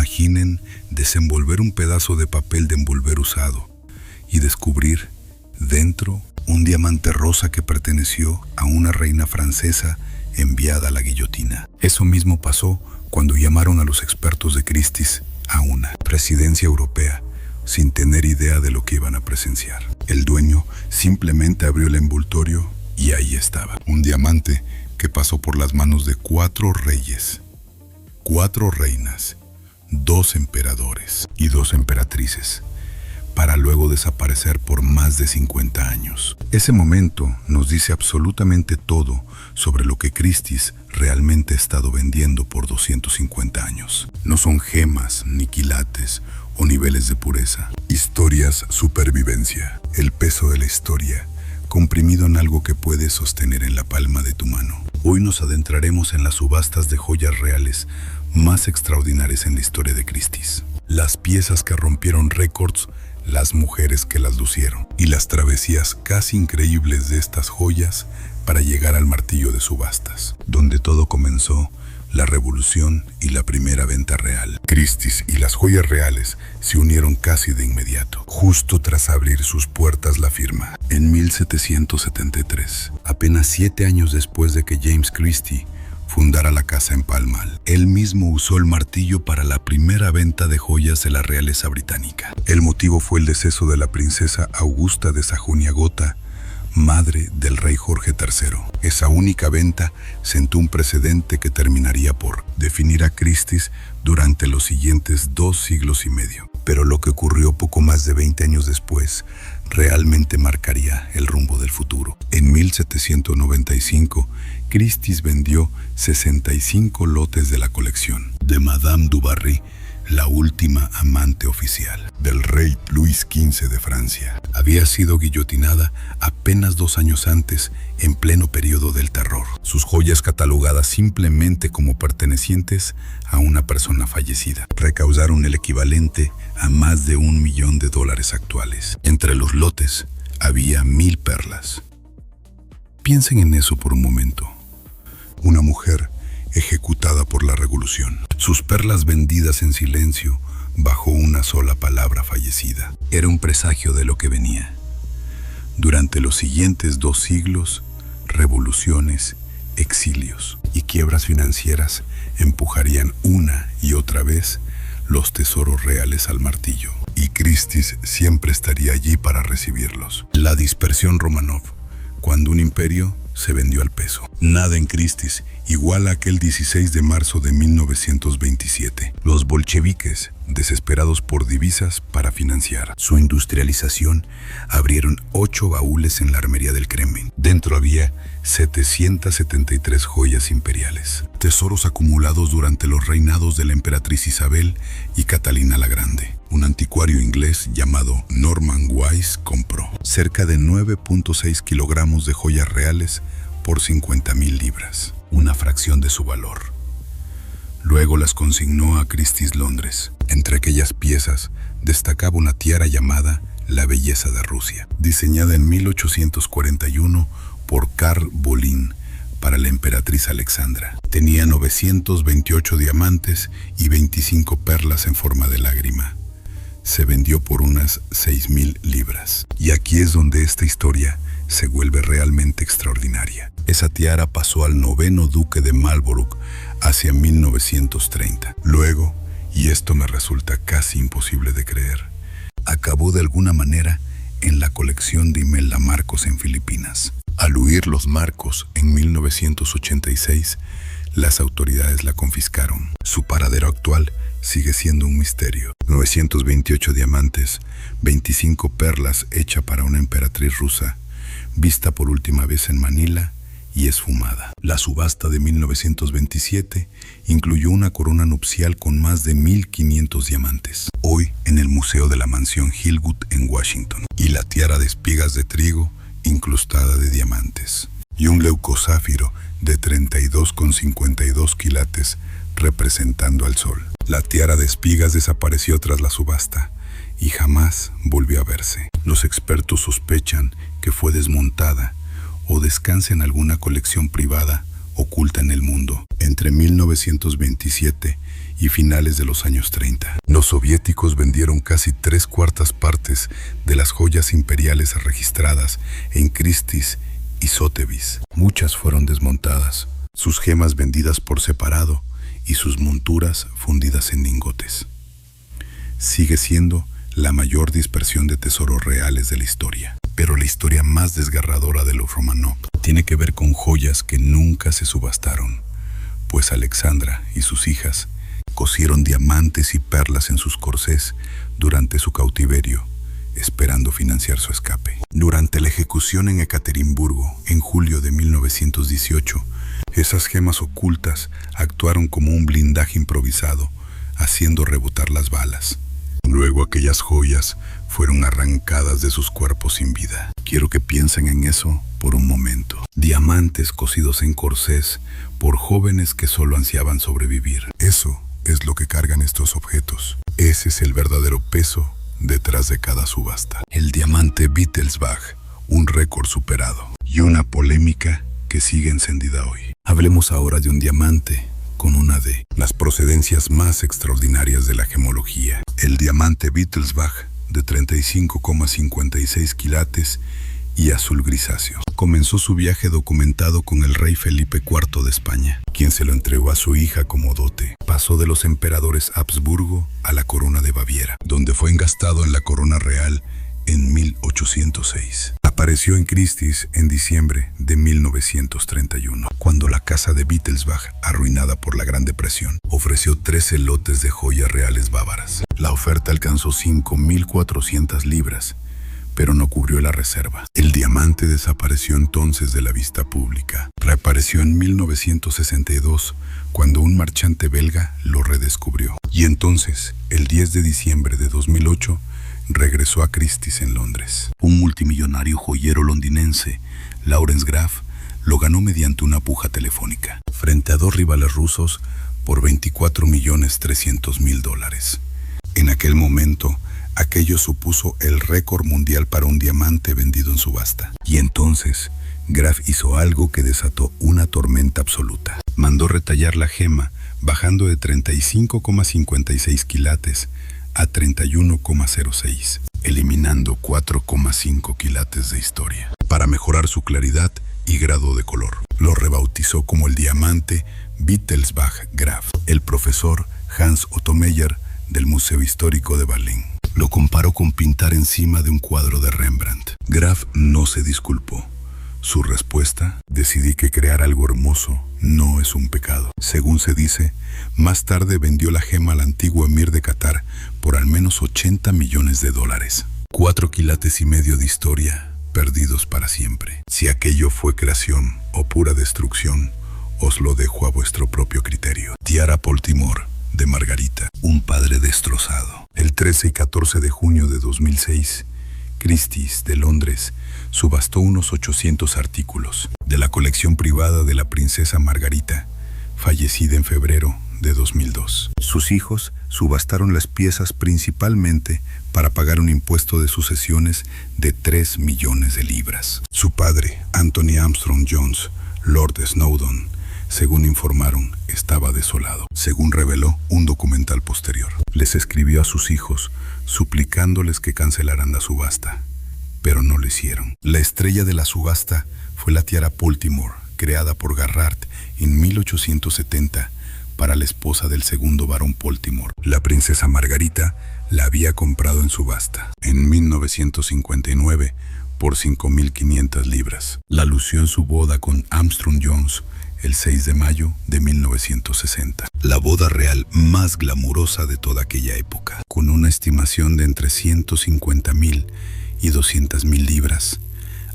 Imaginen desenvolver un pedazo de papel de envolver usado y descubrir dentro un diamante rosa que perteneció a una reina francesa enviada a la guillotina. Eso mismo pasó cuando llamaron a los expertos de Christie's a una presidencia europea sin tener idea de lo que iban a presenciar. El dueño simplemente abrió el envoltorio y ahí estaba, un diamante que pasó por las manos de 4 reyes, 4 reinas, 2 emperadores y 2 emperatrices, para luego desaparecer por más de 50 años. Ese momento nos dice absolutamente todo sobre lo que Christie's realmente ha estado vendiendo por 250 años. No son gemas, ni quilates o niveles de pureza. Historias supervivencia. El peso de la historia, comprimido en algo que puedes sostener en la palma de tu mano. Hoy nos adentraremos en las subastas de joyas reales más extraordinarias en la historia de Christie's. Las piezas que rompieron récords, las mujeres que las lucieron y las travesías casi increíbles de estas joyas para llegar al martillo de subastas, donde todo comenzó, la revolución y la primera venta real. Christie's y las joyas reales se unieron casi de inmediato, justo tras abrir sus puertas la firma. En 1773, apenas 7 años después de que James Christie fundara la casa en Pall Mall, él mismo usó el martillo para la primera venta de joyas de la realeza británica. El motivo fue el deceso de la princesa Augusta de Sajonia-Gotha, madre del rey Jorge III. Esa única venta sentó un precedente que terminaría por definir a Christie's durante los siguientes 2 siglos y medio. Pero lo que ocurrió poco más de 20 años después realmente marcaría el rumbo del futuro. En 1795, Christie's vendió 65 lotes de la colección de Madame du Barry, la última amante oficial del rey Luis XV de Francia. Había sido guillotinada apenas 2 años antes, en pleno periodo del terror. Sus joyas, catalogadas simplemente como pertenecientes a una persona fallecida, recaudaron el equivalente a más de $1 millón actuales. Entre los lotes había 1000 perlas. Piensen en eso por un momento. Una mujer ejecutada por la revolución. Sus perlas vendidas en silencio bajo una sola palabra: fallecida. Era un presagio de lo que venía. Durante los siguientes 2 siglos, revoluciones, exilios y quiebras financieras empujarían una y otra vez los tesoros reales al martillo. Y Christie's siempre estaría allí para recibirlos. La dispersión Romanov, cuando un imperio se vendió al peso. Nada en Christie's igual a aquel 16 de marzo de 1927. Los bolcheviques, desesperados por divisas para financiar su industrialización, abrieron 8 baúles en la armería del Kremlin. Dentro había 773 joyas imperiales, tesoros acumulados durante los reinados de la emperatriz Isabel y Catalina la Grande. Un anticuario inglés llamado Norman Wise compró cerca de 9.6 kilogramos de joyas reales por 50,000 libras, una fracción de su valor. Luego las consignó a Christie's Londres. Entre aquellas piezas destacaba una tiara llamada La Belleza de Rusia, diseñada en 1841 por Karl Bolin para la emperatriz Alexandra. Tenía 928 diamantes y 25 perlas en forma de lágrima. Se vendió por unas 6,000 libras. Y aquí es donde esta historia se vuelve realmente extraordinaria. Esa tiara pasó al 9º duque de Marlborough hacia 1930. Luego, y esto me resulta casi imposible de creer, acabó de alguna manera en la colección de Imelda Marcos en Filipinas. Al huir los Marcos en 1986, las autoridades la confiscaron. Su paradero actual sigue siendo un misterio. 928 diamantes, 25 perlas hecha para una emperatriz rusa, vista por última vez en Manila y esfumada. La subasta de 1927 incluyó una corona nupcial con más de 1,500 diamantes, hoy en el Museo de la Mansión Hillwood en Washington, y la tiara de espigas de trigo incrustada de diamantes, y un leucosáfiro de 32,52 quilates representando al sol. La tiara de espigas desapareció tras la subasta y jamás volvió a verse. Los expertos sospechan que fue desmontada o descansa en alguna colección privada oculta en el mundo. Entre 1927 y finales de los años 30. Los soviéticos vendieron casi 3/4 partes de las joyas imperiales registradas en Christie's y Sotheby's. Muchas fueron desmontadas, sus gemas vendidas por separado y sus monturas fundidas en lingotes. Sigue siendo la mayor dispersión de tesoros reales de la historia. Pero la historia más desgarradora de los Romanov tiene que ver con joyas que nunca se subastaron, pues Alexandra y sus hijas cosieron diamantes y perlas en sus corsés durante su cautiverio, esperando financiar su escape. Durante la ejecución en Ekaterimburgo, en julio de 1918, esas gemas ocultas actuaron como un blindaje improvisado, haciendo rebotar las balas. Luego aquellas joyas fueron arrancadas de sus cuerpos sin vida. Quiero que piensen en eso por un momento. Diamantes cosidos en corsés por jóvenes que solo ansiaban sobrevivir. Eso es lo que cargan estos objetos. Ese es el verdadero peso detrás de cada subasta. El diamante Wittelsbach, un récord superado y una polémica que sigue encendida hoy. Hablemos ahora de un diamante con una de las procedencias más extraordinarias de la gemología. El diamante Wittelsbach, de 35,56 quilates y azul grisáceo. Comenzó su viaje documentado con el rey Felipe IV de España, quien se lo entregó a su hija como dote. Pasó de los emperadores Habsburgo a la corona de Baviera, donde fue engastado en la corona real en 1806. Apareció en Christie's en diciembre de 1931, cuando la casa de Wittelsbach, arruinada por la Gran Depresión, ofreció 13 lotes de joyas reales bávaras. La oferta alcanzó 5.400 libras, pero no cubrió la reserva. El diamante desapareció entonces de la vista pública. Reapareció en 1962, cuando un marchante belga lo redescubrió. Y entonces, el 10 de diciembre de 2008, regresó a Christie's en Londres. Un multimillonario joyero londinense, Lawrence Graf, lo ganó mediante una puja telefónica, frente a dos rivales rusos por $24.300.000. En aquel momento, aquello supuso el récord mundial para un diamante vendido en subasta. Y entonces, Graf hizo algo que desató una tormenta absoluta. Mandó retallar la gema, bajando de 35,56 quilates a 31,06, eliminando 4,5 quilates de historia, para mejorar su claridad y grado de color. Lo rebautizó como el diamante Wittelsbach Graf. El profesor Hans Otto Meyer del Museo Histórico de Berlín lo comparó con pintar encima de un cuadro de Rembrandt. Graf no se disculpó. Su respuesta: decidí que crear algo hermoso no es un pecado. Según se dice, más tarde vendió la gema al antiguo emir de Qatar por al menos $80 millones. 4,5 quilates de historia perdidos para siempre. Si aquello fue creación o pura destrucción, os lo dejo a vuestro propio criterio. Tiara Poltimore, de Margarita, un padre destrozado. El 13 y 14 de junio de 2006, Christie's de Londres subastó unos 800 artículos de la colección privada de la princesa Margarita, fallecida en febrero de 2002. Sus hijos subastaron las piezas principalmente para pagar un impuesto de sucesiones de 3 millones de libras. Su padre, Anthony Armstrong Jones, Lord Snowdon, según informaron, estaba desolado. Según reveló un documental posterior, les escribió a sus hijos suplicándoles que cancelaran la subasta, pero no lo hicieron. La estrella de la subasta fue la tiara Poltimore, creada por Garrard en 1870 para la esposa del segundo barón Poltimore. La princesa Margarita la había comprado en subasta en 1959 por 5.500 libras. La lució en su boda con Armstrong Jones el 6 de mayo de 1960. La boda real más glamurosa de toda aquella época, con una estimación de entre 150.000 y 200.000 libras,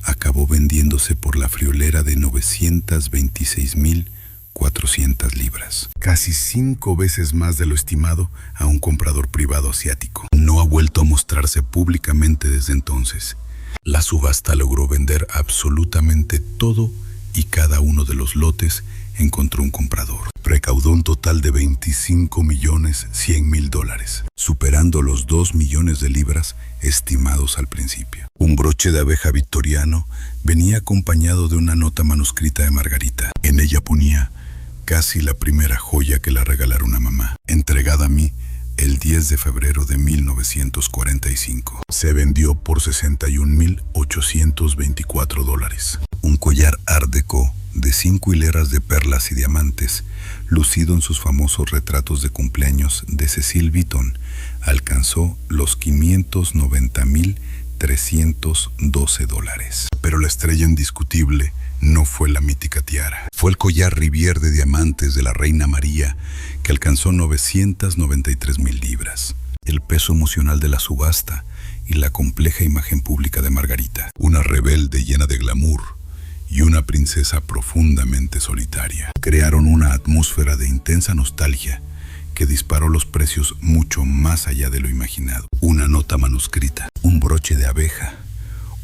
acabó vendiéndose por la friolera de 926.400 libras, casi 5 veces más de lo estimado a un comprador privado asiático. No ha vuelto a mostrarse públicamente desde entonces. La subasta logró vender absolutamente todo y cada uno de los lotes encontró un comprador. Recaudó un total de $25.100.000, superando los 2 millones de libras estimados al principio. Un broche de abeja victoriano venía acompañado de una nota manuscrita de Margarita. En ella ponía: casi la primera joya que la regalaron a mamá, entregada a mí el 10 de febrero de 1945. Se vendió por $61,824. Un collar Art Deco de 5 hileras de perlas y diamantes, lucido en sus famosos retratos de cumpleaños de Cecil Beaton, alcanzó los $590,312. Pero la estrella indiscutible no fue la mítica tiara. Fue el collar Rivière de diamantes de la Reina María, que alcanzó 993,000 libras. El peso emocional de la subasta y la compleja imagen pública de Margarita, una rebelde llena de glamour y una princesa profundamente solitaria, crearon una atmósfera de intensa nostalgia que disparó los precios mucho más allá de lo imaginado. Una nota manuscrita, un broche de abeja,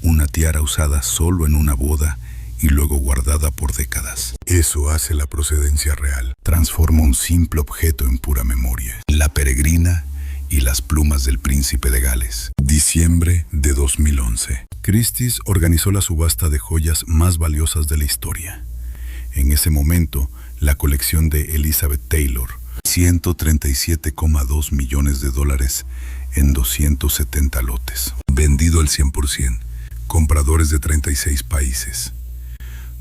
una tiara usada solo en una boda y luego guardada por décadas. Eso hace la procedencia real. Transforma un simple objeto en pura memoria. La peregrina y las plumas del príncipe de Gales. Diciembre de 2011. Christie's organizó la subasta de joyas más valiosas de la historia. En ese momento, la colección de Elizabeth Taylor, $137,2 millones en 270 lotes. Vendido al 100%. Compradores de 36 países.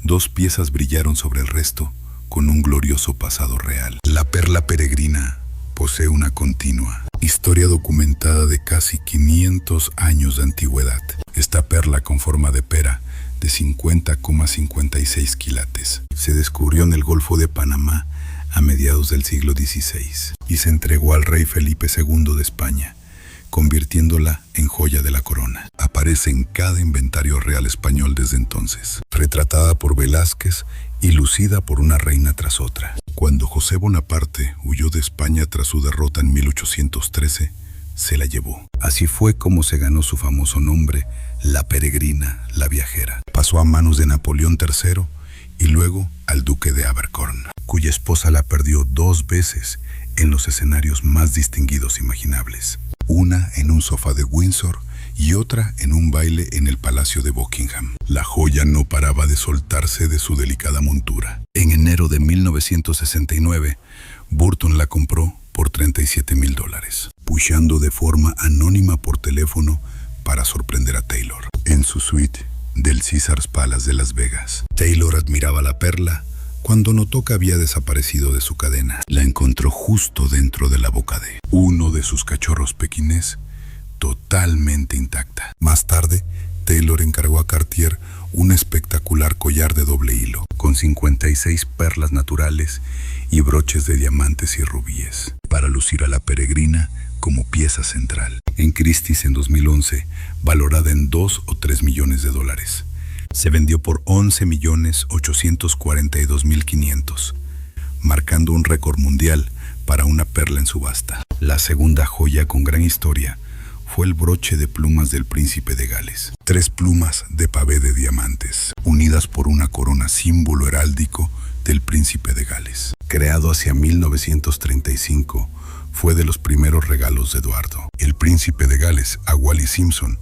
2 piezas brillaron sobre el resto con un glorioso pasado real. La perla peregrina posee una continua historia documentada de casi 500 años de antigüedad. Esta perla con forma de pera, de 50,56 quilates, se descubrió en el Golfo de Panamá a mediados del siglo XVI y se entregó al rey Felipe II de España, convirtiéndola en joya de la corona. Aparece en cada inventario real español desde entonces, retratada por Velázquez y lucida por una reina tras otra. Cuando José Bonaparte huyó de España tras su derrota en 1813, se la llevó. Así fue como se ganó su famoso nombre, la peregrina, la viajera. Pasó a manos de Napoleón III y luego al duque de Abercorn, cuya esposa la perdió 2 veces en los escenarios más distinguidos imaginables. Una en un sofá de Windsor y otra en un baile en el Palacio de Buckingham. La joya no paraba de soltarse de su delicada montura. En enero de 1969, Burton la compró por $37,000, pushando de forma anónima por teléfono para sorprender a Taylor. En su suite del Caesars Palace de Las Vegas, Taylor admiraba la perla cuando notó que había desaparecido de su cadena. La encontró justo dentro de la boca de uno de sus cachorros pequinés, totalmente intacta. Más tarde, Taylor encargó a Cartier un espectacular collar de doble hilo, con 56 perlas naturales y broches de diamantes y rubíes, para lucir a la peregrina como pieza central. En Christie's en 2011, valorada en $2 o $3 millones, se vendió por $11,842,500, marcando un récord mundial para una perla en subasta. La segunda joya con gran historia fue el broche de plumas del príncipe de Gales. 3 plumas de pavé de diamantes, unidas por una corona, símbolo heráldico del príncipe de Gales. Creado hacia 1935, fue de los primeros regalos de Eduardo, el príncipe de Gales, a Wallis Simpson,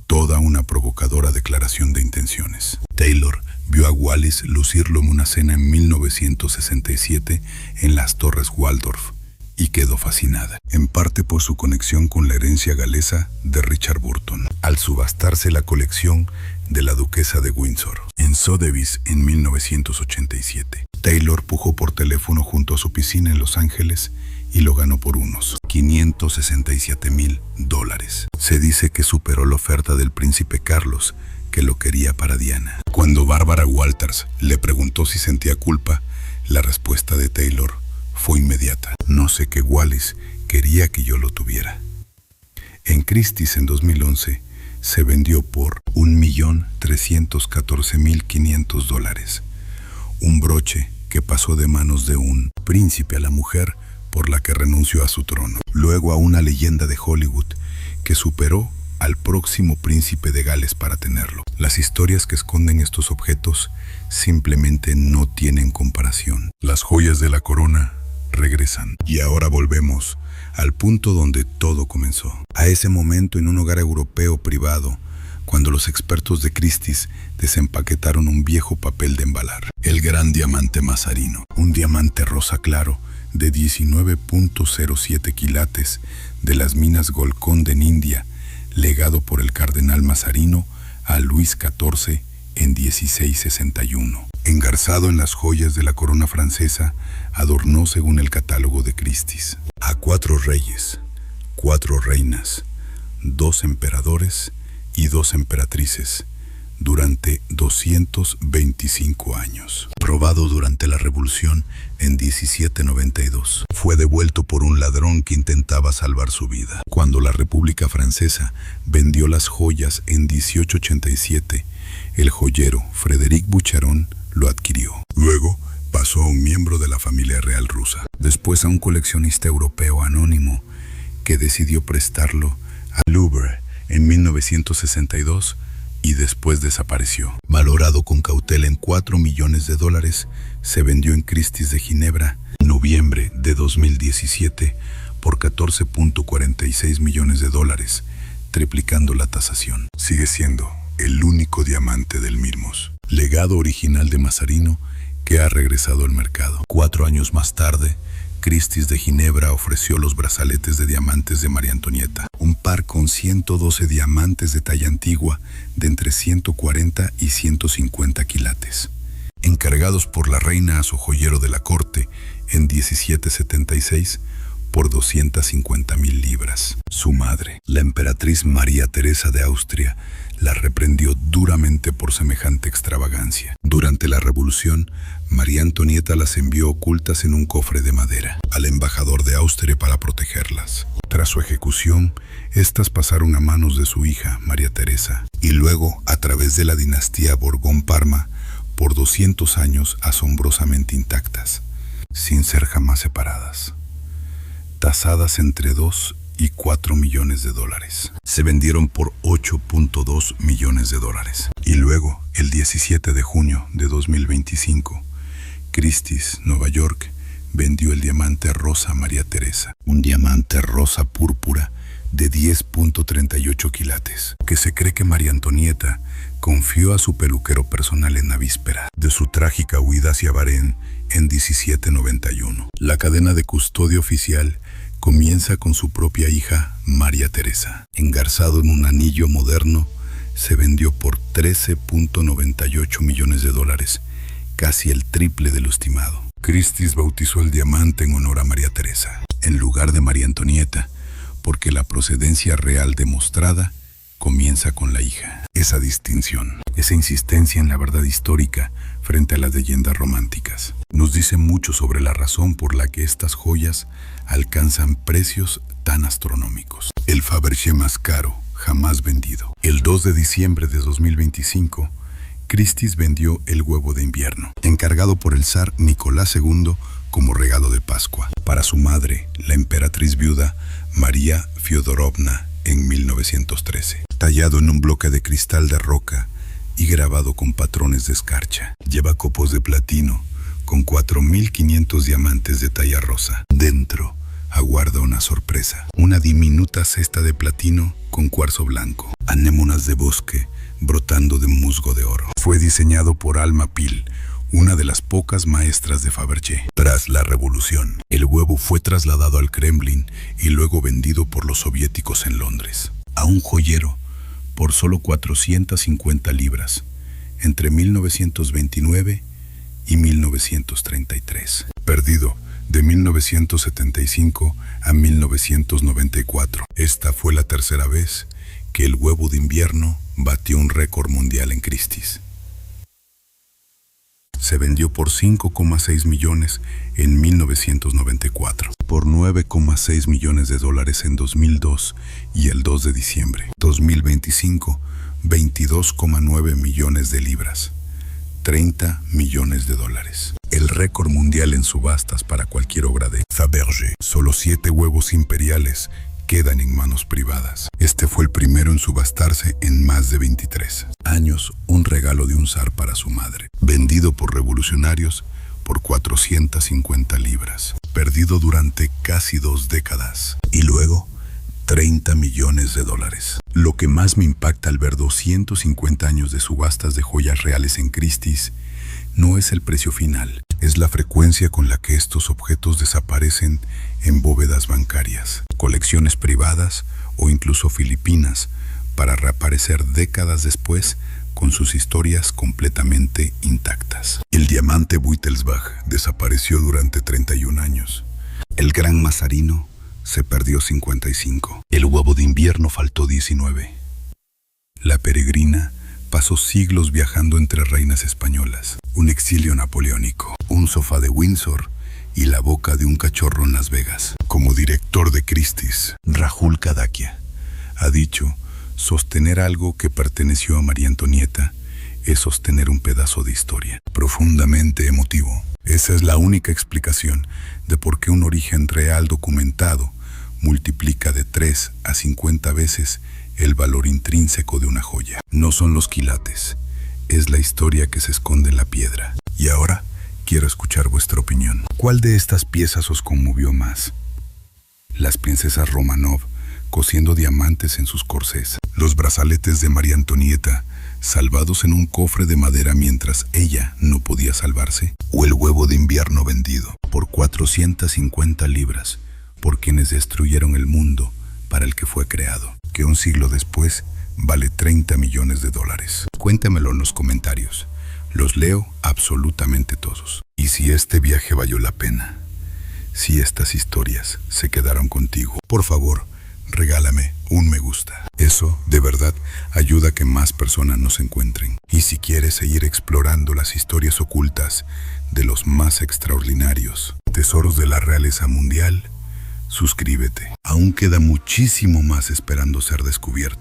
toda una provocadora declaración de intenciones. Taylor vio a Wallis lucirlo en una cena en 1967 en las Torres Waldorf y quedó fascinada, en parte por su conexión con la herencia galesa de Richard Burton, al subastarse la colección de la duquesa de Windsor en Sotheby's en 1987. Taylor pujó por teléfono junto a su piscina en Los Ángeles y lo ganó por unos $567,000. Se dice que superó la oferta del príncipe Carlos, que lo quería para Diana. Cuando Barbara Walters le preguntó si sentía culpa, la respuesta de Taylor fue inmediata: no sé que Wallis quería que yo lo tuviera. En Christie's en 2011 se vendió por $1,314,500. Un broche que pasó de manos de un príncipe a la mujer por la que renunció a su trono, luego a una leyenda de Hollywood que superó al próximo príncipe de Gales para tenerlo. Las historias que esconden estos objetos simplemente no tienen comparación. Las joyas de la corona regresan. Y ahora volvemos al punto donde todo comenzó. A ese momento, en un hogar europeo privado, cuando los expertos de Christie's desempaquetaron un viejo papel de embalar. El gran diamante Mazarino, un diamante rosa claro de 19.07 quilates de las minas Golconda en India, legado por el cardenal Mazarino a Luis XIV en 1661. Engarzado en las joyas de la corona francesa, adornó según el catálogo de Christie's a 4 reyes, 4 reinas, 2 emperadores y 2 emperatrices durante 225 años. Robado durante la Revolución en 1792, fue devuelto por un ladrón que intentaba salvar su vida. Cuando la República Francesa vendió las joyas en 1887, el joyero Frédéric Boucheron lo adquirió. Luego pasó a un miembro de la familia real rusa. Después a un coleccionista europeo anónimo que decidió prestarlo al Louvre en 1962 y después desapareció. Valorado con cautela en $4 millones, se vendió en Christie's de Ginebra en noviembre de 2017 por $14.46 millones, triplicando la tasación. Sigue siendo el único diamante del Mirmos, legado original de Mazarino, que ha regresado al mercado. 4 años más tarde, Christie's de Ginebra ofreció los brazaletes de diamantes de María Antonieta, un par con 112 diamantes de talla antigua de entre 140 y 150 quilates, encargados por la reina a su joyero de la corte en 1776 por 250,000 libras. Su madre, la emperatriz María Teresa de Austria, la reprendió duramente por semejante extravagancia. Durante la Revolución, María Antonieta las envió ocultas en un cofre de madera al embajador de Austria para protegerlas. Tras su ejecución, estas pasaron a manos de su hija, María Teresa, y luego a través de la dinastía Borbón-Parma por 200 años asombrosamente intactas, sin ser jamás separadas, tasadas entre $2 y $4 millones. Se vendieron por $8.2 millones. Y luego, el 17 de junio de 2025, Christie's, Nueva York, vendió el diamante rosa María Teresa, un diamante rosa púrpura de 10.38 quilates, que se cree que María Antonieta confió a su peluquero personal en la víspera de su trágica huida hacia Bahrein en 1791. La cadena de custodia oficial comienza con su propia hija, María Teresa. Engarzado en un anillo moderno, se vendió por $13.98 millones, casi el triple de lo estimado. Christie's bautizó el diamante en honor a María Teresa, en lugar de María Antonieta, porque la procedencia real demostrada comienza con la hija. Esa distinción, esa insistencia en la verdad histórica frente a las leyendas románticas, nos dice mucho sobre la razón por la que estas joyas alcanzan precios tan astronómicos. El Fabergé más caro jamás vendido. El 2 de diciembre de 2025, Christie's vendió el huevo de invierno, encargado por el zar Nicolás II como regalo de Pascua, para su madre, la emperatriz viuda María Fiodorovna, en 1913. Tallado en un bloque de cristal de roca y grabado con patrones de escarcha. Lleva copos de platino con 4.500 diamantes de talla rosa. Dentro aguarda una sorpresa, una diminuta cesta de platino con cuarzo blanco, anémonas de bosque brotando de musgo de oro. Fue diseñado por Alma Pil, una de las pocas maestras de Fabergé. Tras la Revolución, el huevo fue trasladado al Kremlin y luego vendido por los soviéticos en Londres a un joyero por solo 450 libras entre 1929 y 1933. Perdido de 1975 a 1994. Esta fue la tercera vez que el huevo de invierno batió un récord mundial en Christie's. Se vendió por $5,6 millones en 1994, por $9,6 millones en 2002 y el 2 de diciembre 2025, 22,9 millones de libras, $30 millones. El récord mundial en subastas para cualquier obra de Fabergé. Solo 7 huevos imperiales quedan en manos privadas. Este fue el primero en subastarse en más de 23 años, un regalo de un zar para su madre, vendido por revolucionarios por 450 libras, perdido durante casi 2 décadas, y luego 30 millones de dólares. Lo que más me impacta al ver 250 años de subastas de joyas reales en Christie's no es el precio final, es la frecuencia con la que estos objetos desaparecen en bóvedas bancarias, colecciones privadas o incluso filipinas, para reaparecer décadas después con sus historias completamente intactas. El diamante Wittelsbach desapareció durante 31 años. El gran Mazarino se perdió 55. El huevo de invierno faltó 19. La peregrina pasó siglos viajando entre reinas españolas, un exilio napoleónico, un sofá de Windsor y la boca de un cachorro en Las Vegas. Como director de Christie's, Rahul Kadakia ha dicho: sostener algo que perteneció a María Antonieta es sostener un pedazo de historia. Profundamente emotivo. Esa es la única explicación de por qué un origen real documentado multiplica de 3 a 50 veces el valor intrínseco de una joya. No son los quilates, es la historia que se esconde en la piedra. Y ahora quiero escuchar vuestra opinión. ¿Cuál de estas piezas os conmovió más? Las princesas Romanov cosiendo diamantes en sus corsés, los brazaletes de María Antonieta salvados en un cofre de madera mientras ella no podía salvarse, o el huevo de invierno vendido por 450 libras por quienes destruyeron el mundo para el que fue creado, que un siglo después vale 30 millones de dólares. Cuéntamelo en los comentarios, los leo absolutamente todos. Y si este viaje valió la pena, si estas historias se quedaron contigo, por favor, regálame un me gusta. Eso, de verdad, ayuda a que más personas nos encuentren. Y si quieres seguir explorando las historias ocultas de los más extraordinarios tesoros de la realeza mundial, suscríbete. Aún queda muchísimo más esperando ser descubierto.